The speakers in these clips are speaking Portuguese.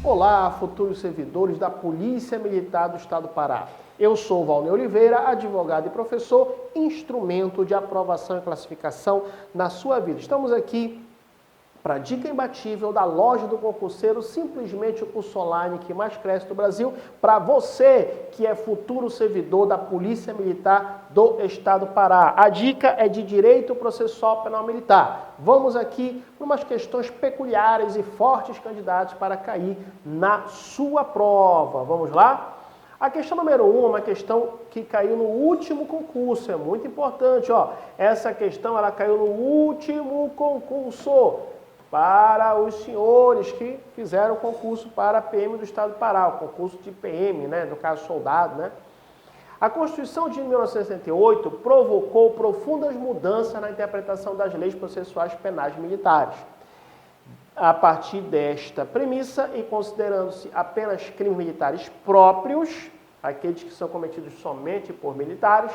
Olá, futuros servidores da Polícia Militar do Estado do Pará. Eu sou Valnei Oliveira, advogado e professor, instrumento de aprovação e classificação na sua vida. Estamos aqui para a dica imbatível da loja do concurseiro, simplesmente o curso online que mais cresce do Brasil, para você que é futuro servidor da Polícia Militar do Estado do Pará. A dica é de Direito Processual Penal Militar. Vamos aqui em umas questões peculiares e fortes candidatos para cair na sua prova. Vamos lá? A questão número 1 é uma questão que caiu no último concurso, é muito importante, ó. Essa questão ela caiu no último concurso para os senhores que fizeram o concurso para PM do Estado do Pará, o concurso de PM, né, no caso soldado, né? A Constituição de 1968 provocou profundas mudanças na interpretação das leis processuais penais militares. A partir desta premissa e considerando-se apenas crimes militares próprios, aqueles que são cometidos somente por militares,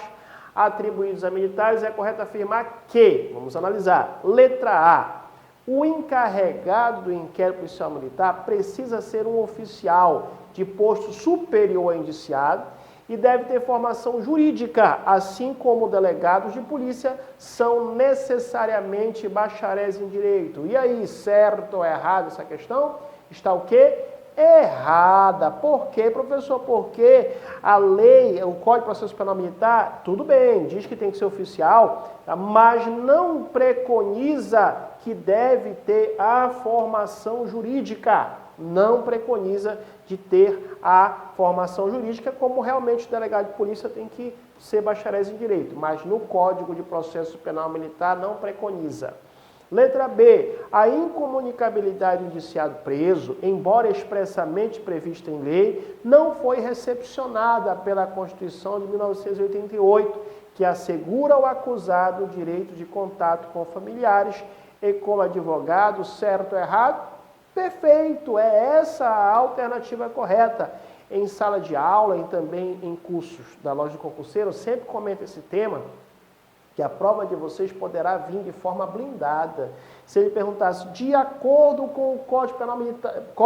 atribuídos a militares, é correto afirmar que, vamos analisar, letra A, o encarregado do inquérito policial militar precisa ser um oficial de posto superior a indiciado e deve ter formação jurídica, assim como delegados de polícia são necessariamente bacharéis em direito. E aí, certo ou errado essa questão? Está o quê? Errada. Por quê, professor? Porque a lei, o Código de Processo Penal Militar, tudo bem, diz que tem que ser oficial, mas não preconiza que deve ter a formação jurídica. Não preconiza de ter a formação jurídica, como realmente o delegado de polícia tem que ser bacharéis em direito, mas no Código de Processo Penal Militar não preconiza. Letra B, a incomunicabilidade do indiciado preso, embora expressamente prevista em lei, não foi recepcionada pela Constituição de 1988, que assegura ao acusado o direito de contato com familiares e como advogado, certo ou errado? Perfeito, é essa a alternativa correta. Em sala de aula e também em cursos da loja do concurseiro, eu sempre comento esse tema, que a prova de vocês poderá vir de forma blindada. Se ele perguntasse, de acordo com o Código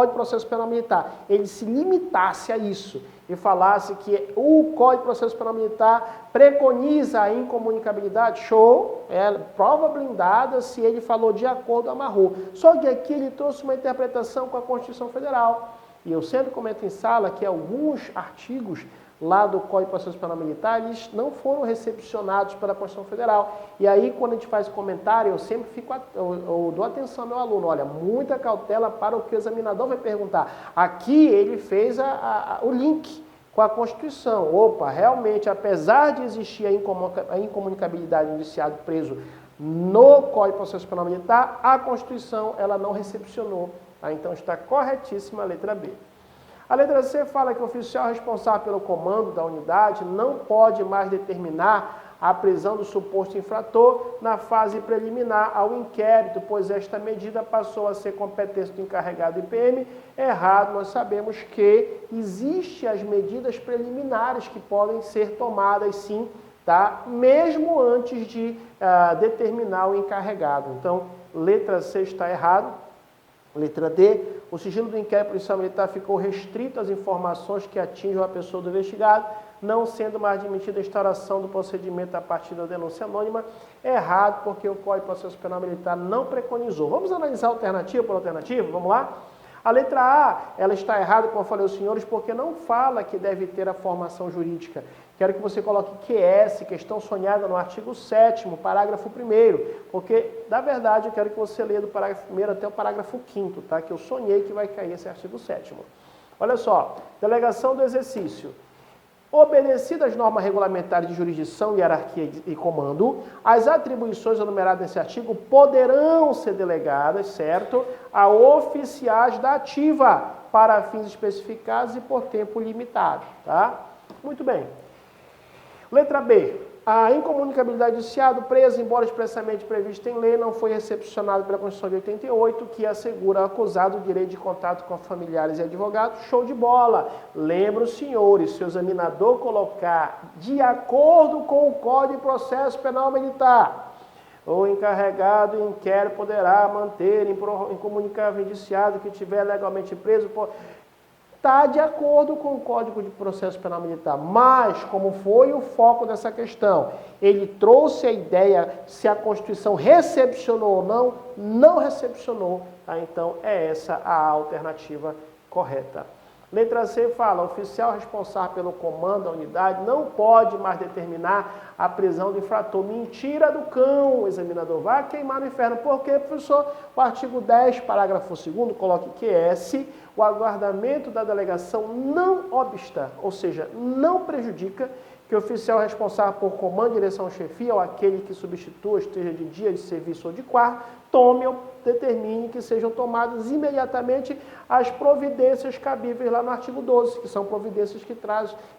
de Processo Penal Militar, ele se limitasse a isso e falasse que o Código de Processo Penal Militar preconiza a incomunicabilidade, show, é prova blindada, se ele falou de acordo, amarrou. Só que aqui ele trouxe uma interpretação com a Constituição Federal. E eu sempre comento em sala que alguns artigos lá do Código de Processo Penal Militar, eles não foram recepcionados pela Constituição Federal. E aí, quando a gente faz comentário, eu sempre eu dou atenção ao meu aluno, olha, muita cautela para o que o examinador vai perguntar. Aqui ele fez o link com a Constituição. Opa, realmente, apesar de existir a incomunicabilidade do indiciado preso no Código de Processo Penal Militar, a Constituição ela não recepcionou. Tá? Então, está corretíssima a letra B. A letra C fala que o oficial responsável pelo comando da unidade não pode mais determinar a prisão do suposto infrator na fase preliminar ao inquérito, pois esta medida passou a ser competência do encarregado IPM. Errado, nós sabemos que existem as medidas preliminares que podem ser tomadas sim, tá? Mesmo antes de determinar o encarregado. Então, letra C está errado. Letra D, o sigilo do inquérito policial militar ficou restrito às informações que atingem a pessoa do investigado, não sendo mais admitida a instauração do procedimento a partir da denúncia anônima. Errado, porque o Código de Processo Penal Militar não preconizou. Vamos analisar alternativa por alternativa? Vamos lá? A letra A, ela está errada, como eu falei aos senhores, porque não fala que deve ter a formação jurídica. Quero que você coloque QS, questão sonhada no artigo 7º, parágrafo 1º, porque, na verdade, eu quero que você leia do parágrafo 1º até o parágrafo 5º, tá? Que eu sonhei que vai cair esse artigo 7º. Olha só, delegação do exercício. Obedecidas as normas regulamentares de jurisdição, hierarquia e comando, as atribuições enumeradas nesse artigo poderão ser delegadas, certo, a oficiais da ativa para fins especificados e por tempo limitado, tá? Muito bem. Letra B. A incomunicabilidade do indiciado preso, embora expressamente prevista em lei, não foi recepcionada pela Constituição de 88, que assegura ao acusado o direito de contato com familiares e advogados. Show de bola! Lembra os senhores, se o examinador colocar de acordo com o Código de Processo Penal Militar, o encarregado em inquérito poderá manter em comunicável indiciado que tiver legalmente preso. Está de acordo com o Código de Processo Penal Militar, mas como foi o foco dessa questão, ele trouxe a ideia se a Constituição recepcionou ou não, não recepcionou, tá? Então é essa a alternativa correta. Letra C fala, o oficial responsável pelo comando da unidade não pode mais determinar a prisão do infrator. Mentira do cão, o examinador vai queimar no inferno. Por quê, professor? O artigo 10, parágrafo 2º, coloca que se o aguardamento da delegação não obsta, ou seja, não prejudica, que o oficial responsável por comando, direção, chefia, ou aquele que substitua, esteja de dia de serviço ou de quarto, tome ou determine que sejam tomadas imediatamente as providências cabíveis lá no artigo 12, que são providências que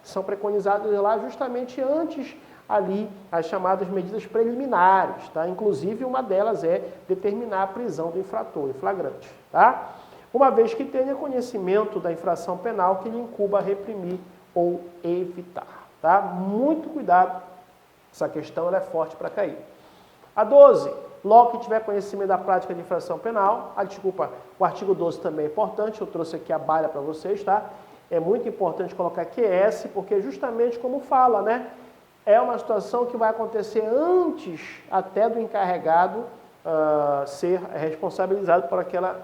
são preconizadas lá justamente antes ali as chamadas medidas preliminares, tá? Inclusive uma delas é determinar a prisão do infrator em flagrante, tá? Uma vez que tenha conhecimento da infração penal que lhe incumba reprimir ou evitar. Tá? Muito cuidado, essa questão ela é forte para cair. A 12, logo que tiver conhecimento da prática de infração penal, o artigo 12 também é importante, eu trouxe aqui a baila para vocês, tá? É muito importante colocar QS, porque justamente como fala, né? É uma situação que vai acontecer antes até do encarregado ser responsabilizado por aquela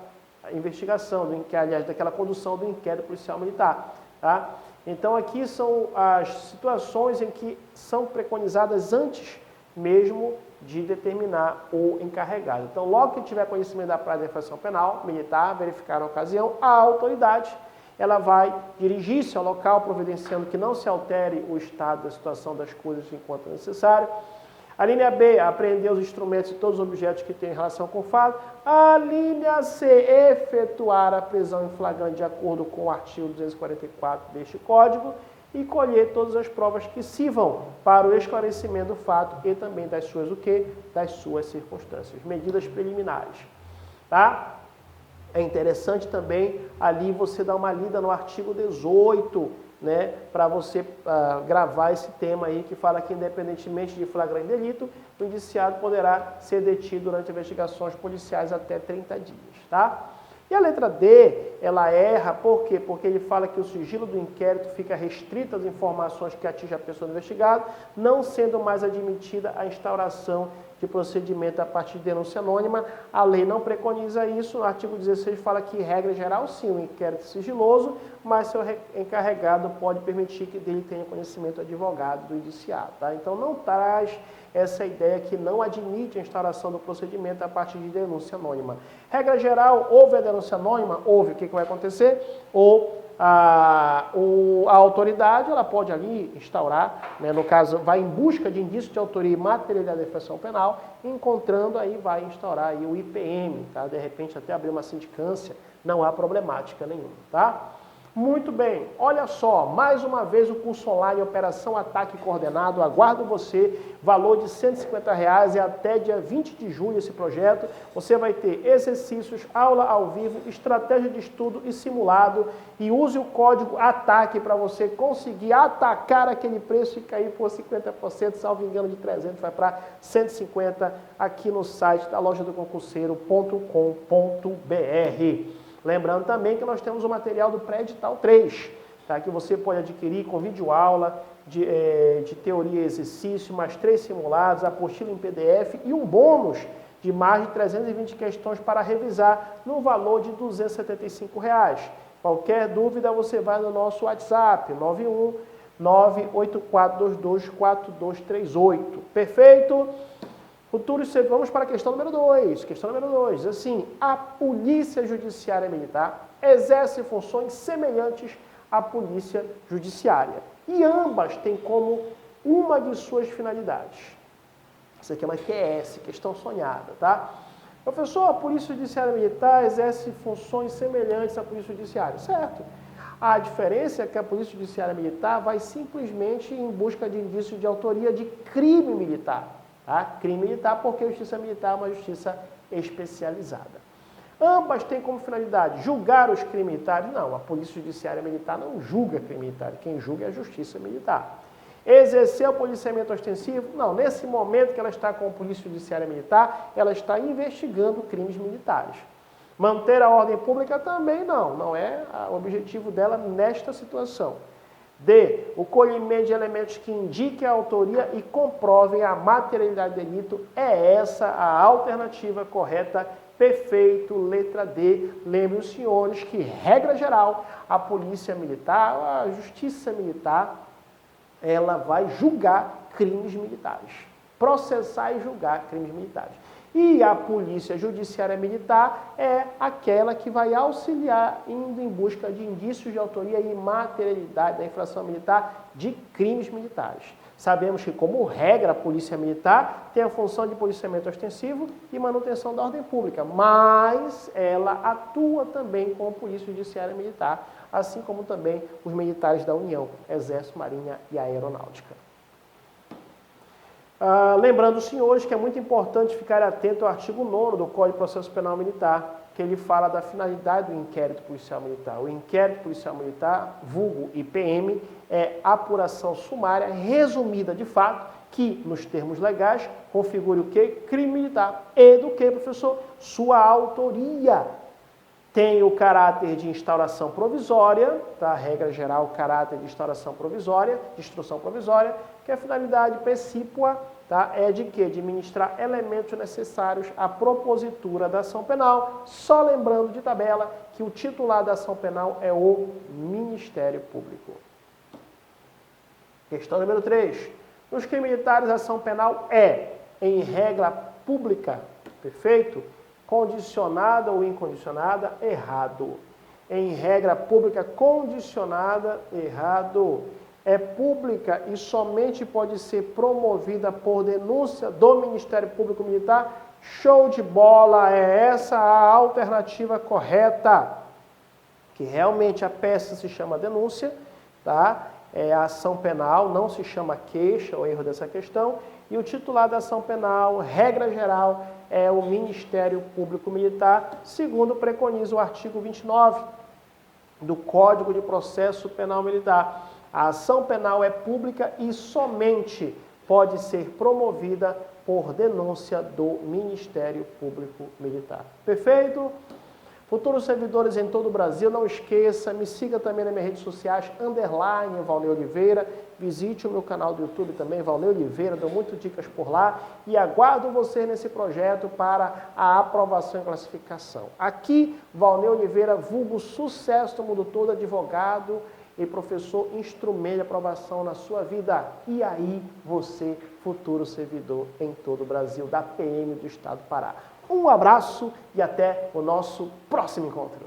investigação, aliás, daquela condução do inquérito policial militar, tá? Então, aqui são as situações em que são preconizadas antes mesmo de determinar o encarregado. Então, logo que tiver conhecimento da prática da infração penal, militar, verificar a ocasião, a autoridade ela vai dirigir-se ao local, providenciando que não se altere o estado da situação das coisas enquanto necessário. A linha B, apreender os instrumentos e todos os objetos que têm relação com o fato. A linha C, efetuar a prisão em flagrante de acordo com o artigo 244 deste Código e colher todas as provas que sirvam para o esclarecimento do fato e também das suas o quê? Das suas circunstâncias. Medidas preliminares, tá? É interessante também ali você dar uma lida no artigo 18, né, para você gravar esse tema aí que fala que independentemente de flagrante delito, o indiciado poderá ser detido durante investigações policiais até 30 dias, tá? E a letra D, ela erra, por quê? Porque ele fala que o sigilo do inquérito fica restrito às informações que atingem a pessoa investigada, não sendo mais admitida a instauração de procedimento a partir de denúncia anônima. A lei não preconiza isso. No artigo 16 fala que, regra geral, sim, o inquérito é sigiloso, mas seu encarregado pode permitir que dele tenha conhecimento advogado do indiciado, tá? Então, não traz essa ideia que não admite a instauração do procedimento a partir de denúncia anônima. Regra geral, houve a denúncia anônima, houve, o que vai acontecer? A autoridade ela pode ali instaurar, né, no caso, vai em busca de indício de autoria e materialidade da infração penal, encontrando aí, vai instaurar aí o IPM, tá? De repente até abrir uma sindicância, não há problemática nenhuma, tá? Muito bem, olha só, mais uma vez o curso online Operação Ataque Coordenado, aguardo você, valor de R$ 150 e até dia 20 de junho esse projeto. Você vai ter exercícios, aula ao vivo, estratégia de estudo e simulado e use o código ATAQUE para você conseguir atacar aquele preço e cair por 50%, salvo engano de 300, vai para 150 aqui no site da lojadoconcurseiro.com.br. Lembrando também que nós temos o material do pré-edital 3, tá? Que você pode adquirir com videoaula de teoria e exercício, mais 3 simulados, apostila em PDF e um bônus de mais de 320 questões para revisar no valor de R$ 275. Qualquer dúvida você vai no nosso WhatsApp, 91984224238. Perfeito? Vamos para a questão número 2. Questão número 2, diz assim, a Polícia Judiciária Militar exerce funções semelhantes à Polícia Judiciária. E ambas têm como uma de suas finalidades. Isso aqui é uma QS, questão sonhada, tá? Professor, a Polícia Judiciária Militar exerce funções semelhantes à Polícia Judiciária. Certo. A diferença é que a Polícia Judiciária Militar vai simplesmente em busca de indício de autoria de crime militar. Tá? Crime militar, porque a justiça militar é uma justiça especializada. Ambas têm como finalidade julgar os crimes militares? Não, a Polícia Judiciária Militar não julga crime militar. Quem julga é a Justiça Militar. Exercer o policiamento ostensivo? Não, nesse momento que ela está com a Polícia Judiciária Militar, ela está investigando crimes militares. Manter a ordem pública também não é o objetivo dela nesta situação. D. O colhimento de elementos que indiquem a autoria e comprovem a materialidade do delito. É essa a alternativa correta. Perfeito, letra D. Lembrem os senhores que, regra geral, a Polícia Militar, a Justiça Militar, ela vai julgar crimes militares. Processar e julgar crimes militares. E a Polícia Judiciária Militar é aquela que vai auxiliar indo em busca de indícios de autoria e materialidade da infração militar de crimes militares. Sabemos que, como regra, a Polícia Militar tem a função de policiamento ostensivo e manutenção da ordem pública, mas ela atua também como Polícia Judiciária Militar, assim como também os militares da União, Exército, Marinha e Aeronáutica. Lembrando, senhores, que é muito importante ficar atento ao artigo 9º do Código de Processo Penal Militar, que ele fala da finalidade do inquérito policial militar. O inquérito policial militar, vulgo IPM, é apuração sumária, resumida de fato, que, nos termos legais, configure o quê? Crime militar. E do que, professor? Sua autoria. Tem o caráter de instauração provisória, tá? Regra geral, caráter de instauração provisória, de instrução provisória, que a finalidade precípua, tá? É de quê? De ministrar elementos necessários à propositura da ação penal, só lembrando de tabela que o titular da ação penal é o Ministério Público. Questão número 3. Nos crimes militares, a ação penal é, em regra pública, perfeito? Condicionada ou incondicionada, errado. Em regra pública condicionada, errado. É pública e somente pode ser promovida por denúncia do Ministério Público Militar. Show de bola, é essa a alternativa correta. Que realmente a peça se chama denúncia, tá? É a ação penal, não se chama queixa, o erro dessa questão. E o titular da ação penal, regra geral, é o Ministério Público Militar, segundo preconiza o artigo 29 do Código de Processo Penal Militar. A ação penal é pública e somente pode ser promovida por denúncia do Ministério Público Militar. Perfeito? Futuros servidores em todo o Brasil, não esqueça, me siga também nas minhas redes sociais, _ Valnei Oliveira, visite o meu canal do YouTube também, Valnei Oliveira, dou muitas dicas por lá e aguardo você nesse projeto para a aprovação e classificação. Aqui, Valnei Oliveira, vulgo sucesso no mundo todo, advogado e professor, instrumento de aprovação na sua vida. E aí, você, futuro servidor em todo o Brasil, da PM do Estado do Pará. Um abraço e até o nosso próximo encontro.